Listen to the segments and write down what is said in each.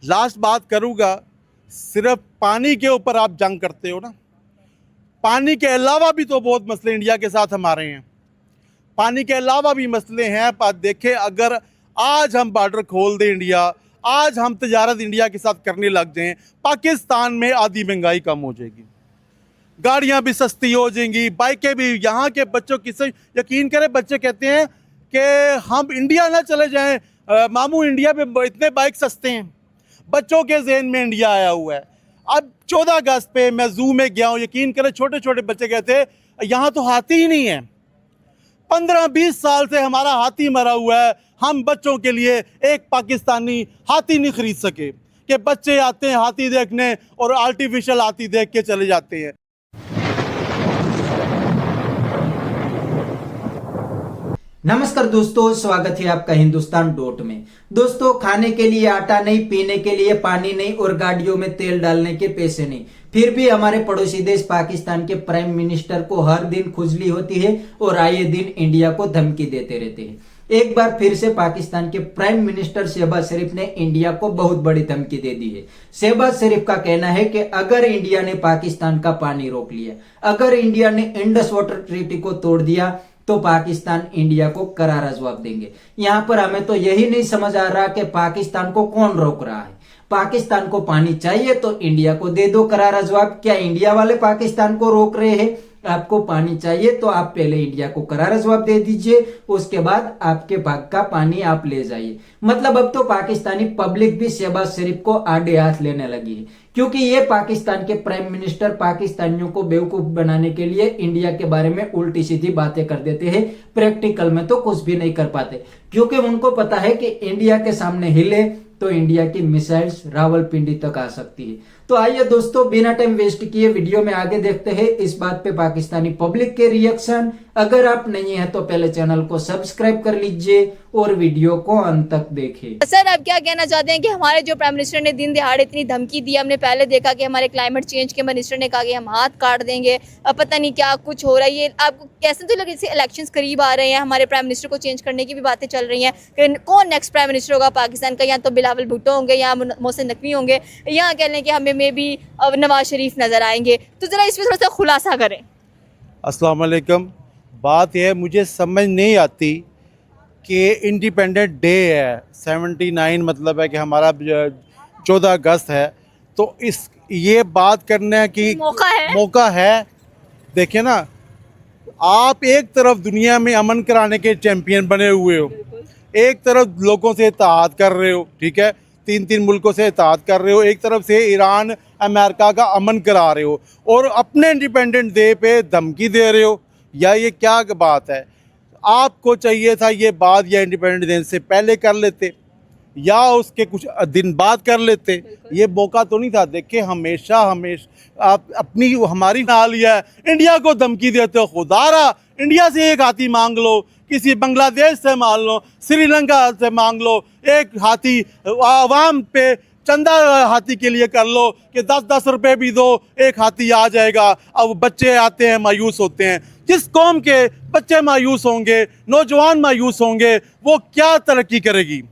Last बात करूँगा, सिर्फ पानी के ऊपर आप जंग करते हो ना, पानी के अलावा भी तो बहुत मसले इंडिया के साथ हमारे हैं। पानी के अलावा भी मसले हैं। पर देखें, अगर आज हम बॉर्डर खोल दें इंडिया, आज हम तजारत इंडिया के साथ करने लग जाएं, पाकिस्तान में आधी महंगाई कम हो जाएगी, गाड़ियां भी सस्ती हो जाएंगी, बाइकें भी। यहाँ के बच्चों की से यकीन करें, बच्चे कहते हैं कि हम इंडिया ना चले जाएं, मामू इंडिया में इतने बाइक सस्ते हैं। बच्चों के जहन में इंडिया आया हुआ है। अब 14 अगस्त पे मैं जू में गया हूँ, यकीन करें छोटे छोटे बच्चे कहते हैं यहाँ तो हाथी ही नहीं है। 15-20 साल से हमारा हाथी मरा हुआ है, हम बच्चों के लिए एक पाकिस्तानी हाथी नहीं खरीद सके। कि बच्चे आते हैं हाथी देखने और आर्टिफिशियल हाथी देख के चले जाते हैं। नमस्कार दोस्तों, स्वागत है आपका हिंदुस्तान डॉट में। दोस्तों, खाने के लिए आटा नहीं, पीने के लिए पानी नहीं और गाड़ियों में तेल डालने के पैसे नहीं, फिर भी हमारे पड़ोसी देश पाकिस्तान के प्राइम मिनिस्टर को हर दिन खुजली होती है और आए दिन इंडिया को धमकी देते रहते हैं। एक बार फिर से पाकिस्तान के प्राइम मिनिस्टर शहबाज शरीफ ने इंडिया को बहुत बड़ी धमकी दे दी है। शहबाज शरीफ का कहना है कि अगर इंडिया ने पाकिस्तान का पानी रोक लिया, अगर इंडिया ने इंडस वाटर ट्रीटी को तोड़ दिया, तो पाकिस्तान इंडिया को करारा जवाब देंगे। यहां पर हमें तो यही नहीं समझ आ रहा कि पाकिस्तान को कौन रोक रहा है। पाकिस्तान को पानी चाहिए तो इंडिया को दे दो करारा जवाब। क्या इंडिया वाले पाकिस्तान को रोक रहे हैं? आपको पानी चाहिए तो आप पहले इंडिया को करारा जवाब दे दीजिए, उसके बाद आपके भाग का पानी आप ले जाइए। मतलब अब तो पाकिस्तानी पब्लिक भी शहबाज शरीफ को आड़े हाथ लेने लगी है, क्योंकि ये पाकिस्तान के प्राइम मिनिस्टर पाकिस्तानियों को बेवकूफ बनाने के लिए इंडिया के बारे में उल्टी सीधी बातें कर देते हैं, प्रैक्टिकल में तो कुछ भी नहीं कर पाते। क्योंकि उनको पता है कि इंडिया के सामने हिले तो इंडिया की मिसाइल्स रावलपिंडी तक आ सकती है। तो आइए दोस्तों, बिना टाइम वेस्ट किए वीडियो में आगे देखते हैं इस बात पे पाकिस्तानी पब्लिक के रिएक्शन। अगर आप नहीं हैं तो पहले चैनल को सब्सक्राइब कर लीजिए और वीडियो को अंत तक देखें। सर, आप क्या कहना चाहते हैं कि हमारे जो प्राइम मिनिस्टर ने दिन दिहाड़े इतनी धमकी दी? हमने पहले देखा कि हमारे क्लाइमेट चेंज के मिनिस्टर ने कहा कि हम हाथ काट देंगे, अब पता नहीं क्या कुछ हो रहा है। ये आपको कैसे तो लगे? जैसे इलेक्शंस करीब आ रहे हैं, हमारे प्राइम मिनिस्टर को चेंज करने की भी बातें चल रही हैं कि कौन नेक्स्ट प्राइम मिनिस्टर होगा पाकिस्तान का। या तो बिलावल भुट्टो होंगे या मोहसिन नकवी होंगे, या कह लें कि हमें मे भी नवाज शरीफ नजर आएंगे। तो जरा इसमें थोड़ा सा खुलासा करें। अस्सलाम वालेकुम। बात यह मुझे समझ नहीं आती कि इंडिपेंडेंट डे है 79, मतलब है कि हमारा 14 अगस्त है, तो ये बात करने की मौका है। देखिए ना, आप एक तरफ दुनिया में अमन कराने के चैंपियन बने हुए हो, एक तरफ लोगों से इत्तेहाद कर रहे हो, ठीक है, 3 मुल्कों से इत्तेहाद कर रहे हो, एक तरफ से ईरान अमेरिका का अमन करा रहे हो, और अपने इंडिपेंडेंट डे पे धमकी दे रहे हो। या ये क्या बात है? आपको चाहिए था ये बात या इंडिपेंडेंट डे से पहले कर लेते या उसके कुछ दिन बाद कर लेते, ये मौका तो नहीं था। देखिए, हमेशा आप अपनी हमारी ना लिया है, इंडिया को धमकी देते हो। खुदारा इंडिया से एक हाथी मांग लो, किसी बांग्लादेश से मांग लो, श्रीलंका से मांग लो, एक हाथी आवाम पे चंदा हाथी के लिए कर लो कि 10-10 रुपए भी दो, एक हाथी आ जाएगा। अब बच्चे आते हैं, मायूस होते हैं। जिस कौम के बच्चे मायूस होंगे, नौजवान मायूस होंगे, वो क्या तरक्की करेगी?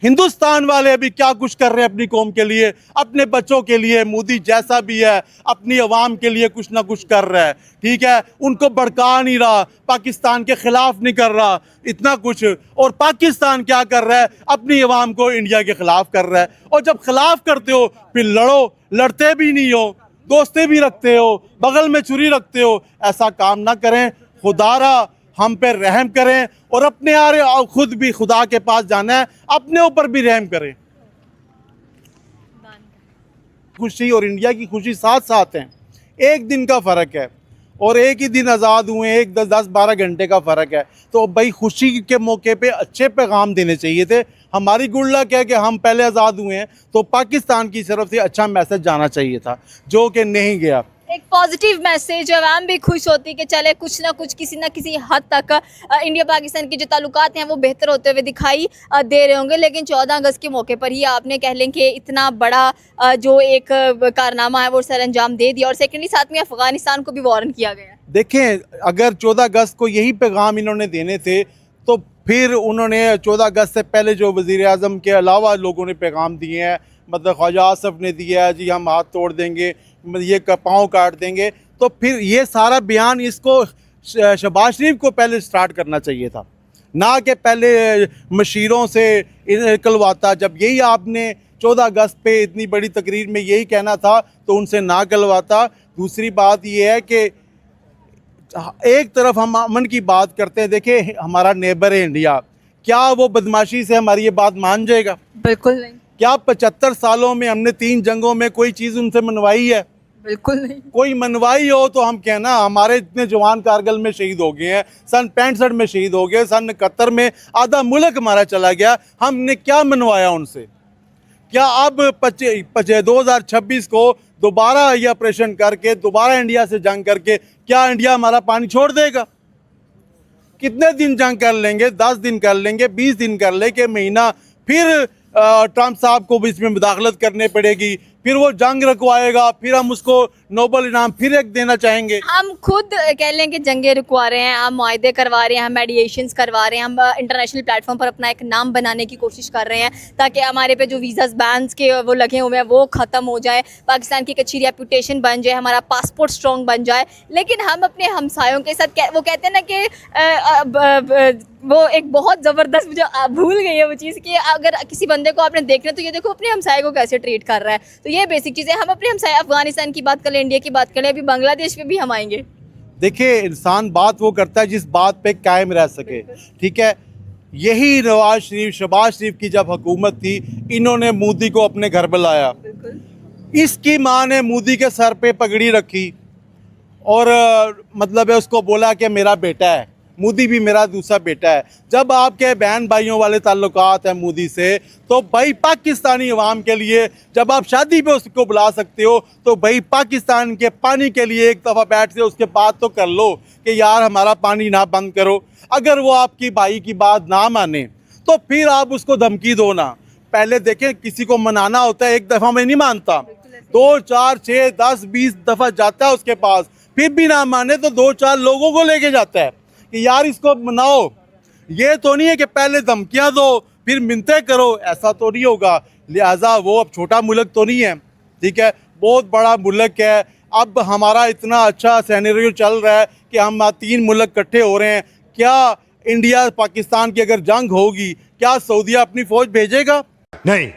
हिंदुस्तान वाले अभी क्या कुछ कर रहे हैं अपनी कौम के लिए, अपने बच्चों के लिए। मोदी जैसा भी है अपनी आवाम के लिए कुछ ना कुछ कर रहा है, ठीक है, उनको भड़का नहीं रहा, पाकिस्तान के खिलाफ नहीं कर रहा इतना कुछ। और पाकिस्तान क्या कर रहा है? अपनी आवाम को इंडिया के खिलाफ कर रहा है। और जब खिलाफ करते हो फिर लड़ो, लड़ते भी नहीं हो, दोस्ती भी रखते हो, बगल में छुरी रखते हो। ऐसा काम ना करें। खुदारा हम पे रहम करें और अपने आरे खुद भी खुदा के पास जाना है, अपने ऊपर भी रहम करें। खुशी और इंडिया की खुशी साथ साथ हैं। एक दिन का फ़र्क है और एक ही दिन आज़ाद हुए, एक 10-12 घंटे का फ़र्क है। तो भाई, खुशी के मौके पे अच्छे पैगाम देने चाहिए थे। हमारी गुड लक है कि हम पहले आज़ाद हुए हैं, तो पाकिस्तान की तरफ से अच्छा मैसेज जाना चाहिए था, जो कि नहीं गया। एक पॉजिटिव मैसेज, आवाम भी खुश होती कि चले कुछ ना कुछ किसी ना किसी हद तक इंडिया पाकिस्तान के जो ताल्लुकात हैं वो बेहतर होते हुए दिखाई दे रहे होंगे। लेकिन 14 अगस्त के मौके पर ही आपने कह लें कि इतना बड़ा जो एक कारनामा है वो सर अंजाम दे दिया, और सेकेंडली साथ में अफगानिस्तान को भी वार्न किया गया। देखें, अगर 14 अगस्त को यही पैगाम इन्होंने देने थे तो फिर उन्होंने 14 अगस्त से पहले जो वज़ीर आज़म के अलावा लोगों ने पैगाम दिए हैं, मतलब ख्वाजा आसफ ने दिया है जी हम हाथ तोड़ देंगे, ये पाँव काट देंगे, तो फिर ये सारा बयान इसको शहबाज शरीफ को पहले स्टार्ट करना चाहिए था, ना कि पहले मशीरों से निकलवाता। जब यही आपने 14 अगस्त पे इतनी बड़ी तकरीर में यही कहना था तो उनसे ना करवाता। दूसरी बात ये है कि एक तरफ हम अमन की बात करते हैं, देखिए हमारा नेबर है इंडिया, क्या वो बदमाशी से हमारी ये बात मान जाएगा? बिल्कुल नहीं, क्या 75 सालों में हमने 3 जंगों में कोई चीज़ उनसे मनवाई है? बिल्कुल नहीं। कोई मनवाई हो तो हम कहना हमारे इतने जवान कारगिल में शहीद हो गए हैं, सन 65 में शहीद हो गए, सन 71 में आधा मुल्क हमारा चला गया, हमने क्या मनवाया उनसे? क्या अब 2026 को दोबारा ये ऑपरेशन करके दोबारा इंडिया से जंग करके क्या इंडिया हमारा पानी छोड़ देगा? कितने दिन जंग कर लेंगे? 10 दिन कर लेंगे, 20 दिन कर लेंगे, महीना, फिर ट्रंप साहब को भी इसमें मुदाखलत करनी पड़ेगी, फिर वो जंग रुकवाएगा, फिर हम उसको नोबल इनाम फिर एक देना चाहेंगे। हम खुद कह लें कि जंगे रुकवा रहे हैं, हम मुआहदे करवा रहे हैं, हम मेडिएशंस करवा रहे हैं, हम इंटरनेशनल प्लेटफॉर्म पर अपना एक नाम बनाने की कोशिश कर रहे हैं ताकि हमारे पे जो वीज़ास बैन्स के वो लगे हुए हैं वो ख़त्म हो जाए, पाकिस्तान की एक अच्छी रेपूटेशन बन जाए, हमारा पासपोर्ट स्ट्रॉन्ग बन जाए। लेकिन हम अपने हमसायों के साथ वो कहते हैं ना कि वो एक बहुत ज़बरदस्त, मुझे भूल गई है वो चीज़ कि अगर किसी बंदे को आपने देखना तो ये देखो अपने हमसाये को कैसे ट्रीट कर रहा है। तो ये बेसिक चीज़ें, हम अपने हमसाये अफगानिस्तान की बात करें, इंडिया की बात करें, अभी बांग्लादेश पे भी हम आएंगे। देखिए इंसान बात वो करता है जिस बात पे कायम रह सके, ठीक है? यही नवाज शरीफ, शहबाज शरीफ की जब हुकूमत थी, इन्होंने मोदी को अपने घर बुलाया, इसकी माँ ने मोदी के सर पे पगड़ी रखी और मतलब है उसको बोला कि मेरा बेटा है, मोदी भी मेरा दूसरा बेटा है। जब आपके बहन भाइयों वाले ताल्लुकात हैं मोदी से, तो भाई पाकिस्तानी अवाम के लिए जब आप शादी पे उसको बुला सकते हो तो भाई पाकिस्तान के पानी के लिए एक दफ़ा बैठ से उसके बात तो कर लो कि यार हमारा पानी ना बंद करो। अगर वो आपकी भाई की बात ना माने तो फिर आप उसको धमकी दो ना। पहले देखें, किसी को मनाना होता है, एक दफ़ा में नहीं मानता, 2, 4, 6, 10, 20 दफ़ा जाता है उसके पास, फिर भी ना माने तो 2-4 लोगों को लेके जाता है कि यार इसको मनाओ। ये तो नहीं है कि पहले धमकियां दो फिर मिन्नतें करो, ऐसा तो नहीं होगा। लिहाजा वो अब छोटा मुल्क तो नहीं है, ठीक है, बहुत बड़ा मुल्क है। अब हमारा इतना अच्छा सिनेरियो चल रहा है कि हम 3 मुल्क इकट्ठे हो रहे हैं। क्या इंडिया पाकिस्तान की अगर जंग होगी, क्या सऊदीया अपनी फौज भेजेगा? नहीं।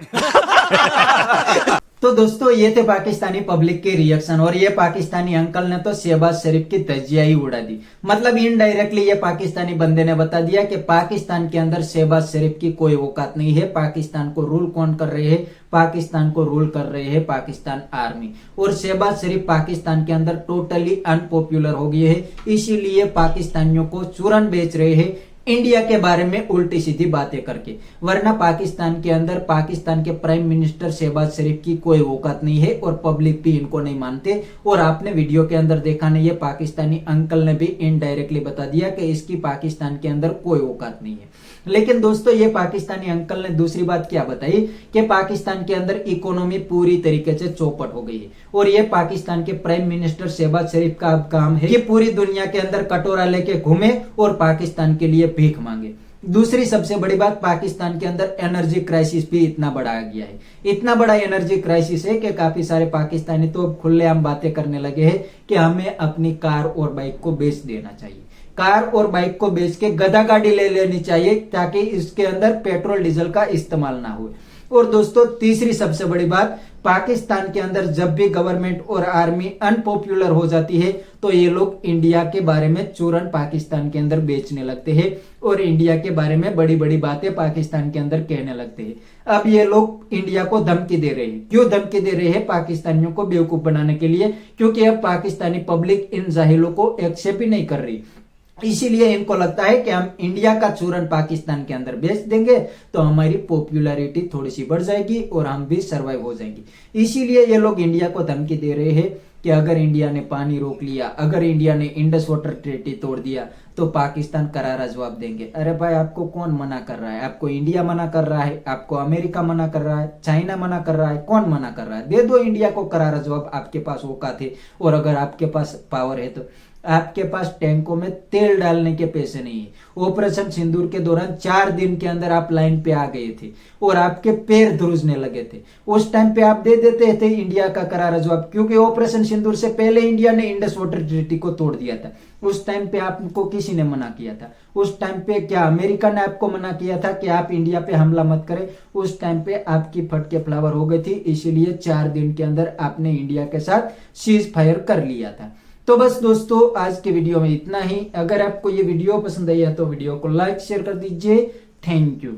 तो दोस्तों ये थे पाकिस्तानी पब्लिक के रिएक्शन, और ये पाकिस्तानी अंकल ने तो शहबाज शरीफ की तजिया ही उड़ा दी। मतलब इनडायरेक्टली ये पाकिस्तानी बंदे ने बता दिया कि पाकिस्तान के अंदर शहबाज शरीफ की कोई औकात नहीं है। पाकिस्तान को रूल कौन कर रहे हैं? पाकिस्तान को रूल कर रहे हैं पाकिस्तान आर्मी, और शहबाज शरीफ पाकिस्तान के अंदर टोटली अनपॉपुलर हो गए हैं, इसीलिए पाकिस्तानियों को चूरन बेच रहे हैं इंडिया के बारे में उल्टी सीधी बातें करके। वरना पाकिस्तान के अंदर पाकिस्तान के प्राइम मिनिस्टर शहबाज शरीफ की कोई औकात नहीं है और पब्लिक भी इनको नहीं मानते। और आपने वीडियो के अंदर देखा नहीं, ये पाकिस्तानी अंकल ने भी इनडायरेक्टली बता दिया कि इसकी पाकिस्तान के अंदर कोई औकात नहीं है। लेकिन दोस्तों ये पाकिस्तानी अंकल ने दूसरी बात क्या बताई कि पाकिस्तान के अंदर इकोनॉमी पूरी तरीके से चौपट हो गई है, और ये पाकिस्तान के प्राइम मिनिस्टर शहबाज शरीफ का अब काम है कि पूरी दुनिया के अंदर कटोरा लेके घूमे और पाकिस्तान के लिए भीख मांगे। दूसरी सबसे बड़ी बात, पाकिस्तान के अंदर एनर्जी क्राइसिस भी इतना बड़ा आ गया है, इतना बड़ा एनर्जी क्राइसिस है कि काफी सारे पाकिस्तानी तो अब खुलेआम बातें करने लगे हैं कि हमें अपनी कार और बाइक को बेच देना चाहिए, कार और बाइक को बेच के गधा गाड़ी ले लेनी चाहिए ताकि इसके अंदर पेट्रोल डीजल का इस्तेमाल ना हो। और दोस्तों तीसरी सबसे बड़ी बात, पाकिस्तान के अंदर जब भी गवर्नमेंट और आर्मी अनपॉपुलर हो जाती है तो ये लोग इंडिया के बारे में चूरन पाकिस्तान के अंदर बेचने लगते हैं और इंडिया के बारे में बड़ी बड़ी बातें पाकिस्तान के अंदर कहने लगते हैं। अब ये लोग इंडिया को धमकी दे रहे हैं। क्यों धमकी दे रहे हैं? पाकिस्तानियों को बेवकूफ बनाने के लिए, क्योंकि अब पाकिस्तानी पब्लिक इन जाहिलों को एक्सेप्ट ही नहीं कर रही। इसीलिए इनको लगता है कि हम इंडिया का चूरन पाकिस्तान के अंदर बेच देंगे तो हमारी पॉपुलैरिटी थोड़ी सी बढ़ जाएगी और हम भी सरवाइव हो जाएंगे। इसीलिए ये लोग इंडिया को धमकी दे रहे हैं कि अगर इंडिया ने पानी रोक लिया, अगर इंडिया ने इंडस वाटर ट्रीटी तोड़ दिया तो पाकिस्तान करारा जवाब देंगे। अरे भाई आपको कौन मना कर रहा है? आपको इंडिया मना कर रहा है? आपको अमेरिका मना कर रहा है? चाइना मना कर रहा है? कौन मना कर रहा है? दे दो इंडिया को करारा जवाब, आपके पास औकात है और अगर आपके पास पावर है तो। आपके पास टैंकों में तेल डालने के पैसे नहीं है। ऑपरेशन सिंदूर के दौरान 4 दिन के अंदर आप लाइन पे आ गए थे और आपके पैर ध्रुजने लगे थे। उस टाइम पे आप दे देते थे इंडिया का करारा जवाब, क्योंकि ऑपरेशन सिंदूर से पहले इंडिया ने इंडस वाटर ट्रीटी को तोड़ दिया था। उस टाइम पे आपको किसी ने मना किया था? उस टाइम पे क्या अमेरिका ने आपको मना किया था कि आप इंडिया पे हमला मत करें? उस टाइम पे आपकी फटके फ्लावर हो गई थी, इसीलिए 4 दिन के अंदर आपने इंडिया के साथ सीज फायर कर लिया था। तो बस दोस्तों, आज के वीडियो में इतना ही। अगर आपको ये वीडियो पसंद आई है तो वीडियो को लाइक शेयर कर दीजिए। Thank you.